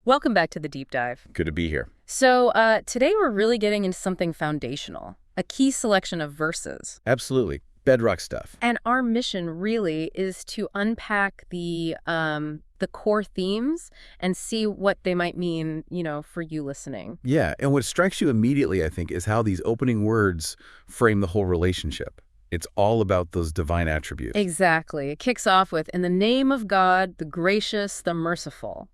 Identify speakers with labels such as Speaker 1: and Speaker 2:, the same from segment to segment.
Speaker 1: Welcome back to the deep dive.
Speaker 2: Good to be here.
Speaker 1: So today we're really getting into something foundational, a key selection of verses.
Speaker 2: Absolutely. Bedrock stuff.
Speaker 1: And our mission really is to unpack the core themes and see what they might mean, for you listening.
Speaker 2: Yeah, and what strikes you immediately, I think, is how these opening words frame the whole relationship. It's all about those divine attributes.
Speaker 1: Exactly. It kicks off with, "In the name of God, the gracious, the merciful."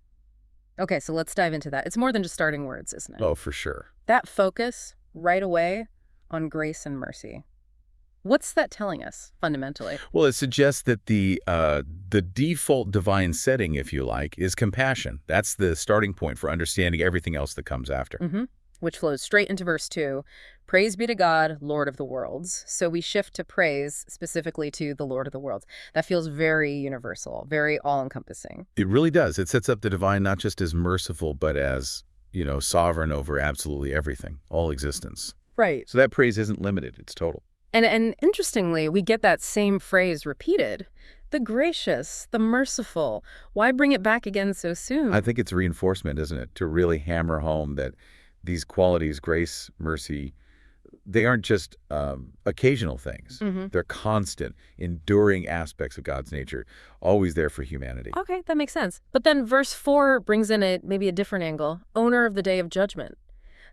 Speaker 1: Okay, so let's dive into that. It's more than just starting words, isn't it?
Speaker 2: Oh, for sure.
Speaker 1: That focus right away on grace and mercy. What's that telling us, fundamentally?
Speaker 2: Well, it suggests that the default divine setting, if you like, is compassion. That's the starting point for understanding everything else that comes after.
Speaker 1: Which flows straight into verse 2. Praise be to God, Lord of the worlds. So we shift to praise specifically to the Lord of the worlds. That feels very universal, very all-encompassing.
Speaker 2: It really does. It sets up the divine not just as merciful, but as, sovereign over absolutely everything, all existence.
Speaker 1: Right.
Speaker 2: So that praise isn't limited. It's total.
Speaker 1: And interestingly, we get that same phrase repeated. The gracious, the merciful. Why bring it back again so soon?
Speaker 2: I think it's reinforcement, isn't it? To really hammer home that these qualities, grace, mercy, they aren't just occasional things. They're constant, enduring aspects of God's nature, always there for humanity.
Speaker 1: Okay, that makes sense. But then verse 4 brings in maybe a different angle. Owner of the day of judgment.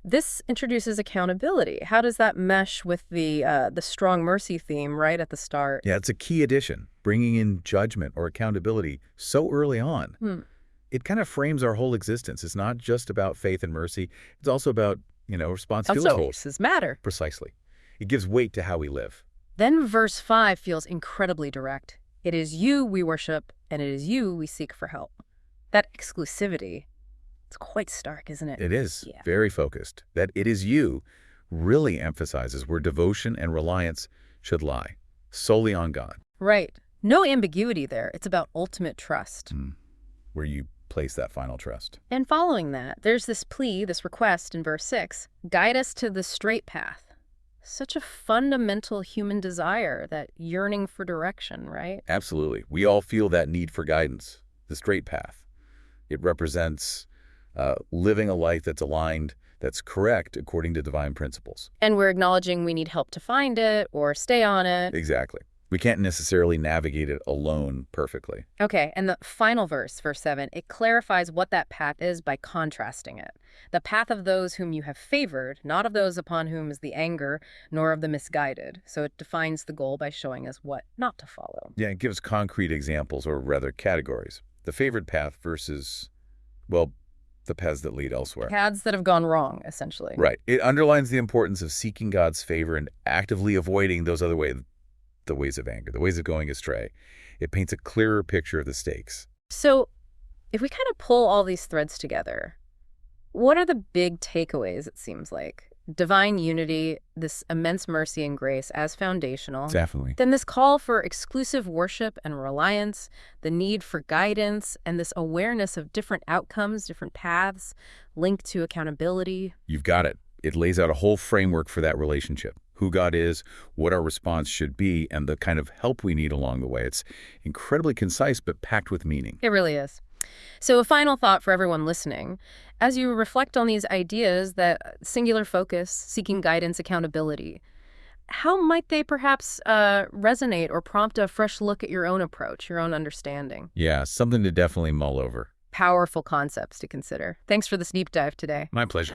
Speaker 1: This introduces accountability. How does that mesh with the strong mercy theme right at the start?
Speaker 2: Yeah, it's a key addition, bringing in judgment or accountability so early on. It kind of frames our whole existence. It's not just about faith and mercy. It's also about, responsibility.
Speaker 1: Choices matter.
Speaker 2: Precisely. It gives weight to how we live.
Speaker 1: Then verse 5 feels incredibly direct. It is you we worship, and it is you we seek for help. That exclusivity, it's quite stark, isn't it?
Speaker 2: It is.
Speaker 1: Yeah.
Speaker 2: Very focused. That it is you really emphasizes where devotion and reliance should lie, solely on God.
Speaker 1: Right. No ambiguity there. It's about ultimate trust.
Speaker 2: Where you place that final trust.
Speaker 1: And following that, there's this plea, this request in verse 6, guide us to the straight path. Such a fundamental human desire, that yearning for direction, right?
Speaker 2: Absolutely. We all feel that need for guidance, the straight path. It represents living a life that's aligned, that's correct according to divine principles.
Speaker 1: And we're acknowledging we need help to find it or stay on it.
Speaker 2: Exactly. We can't necessarily navigate it alone perfectly.
Speaker 1: Okay, and the final verse, verse 7, it clarifies what that path is by contrasting it. The path of those whom you have favored, not of those upon whom is the anger, nor of the misguided. So it defines the goal by showing us what not to follow.
Speaker 2: Yeah, it gives concrete examples, or rather categories. The favored path versus, well, the paths that lead elsewhere.
Speaker 1: Paths that have gone wrong, essentially.
Speaker 2: Right. It underlines the importance of seeking God's favor and actively avoiding those other ways, the ways of anger, the ways of going astray. It paints a clearer picture of the stakes.
Speaker 1: So if we kind of pull all these threads together, what are the big takeaways, it seems like? Divine unity, this immense mercy and grace as foundational.
Speaker 2: Definitely.
Speaker 1: Then this call for exclusive worship and reliance, the need for guidance, and this awareness of different outcomes, different paths linked to accountability.
Speaker 2: You've got it. It lays out a whole framework for that relationship. Who God is, what our response should be, and the kind of help we need along the way. It's incredibly concise, but packed with meaning.
Speaker 1: It really is. So a final thought for everyone listening. As you reflect on these ideas, that singular focus, seeking guidance, accountability, how might they perhaps resonate or prompt a fresh look at your own approach, your own understanding?
Speaker 2: Yeah, something to definitely mull over.
Speaker 1: Powerful concepts to consider. Thanks for this deep dive today.
Speaker 2: My pleasure.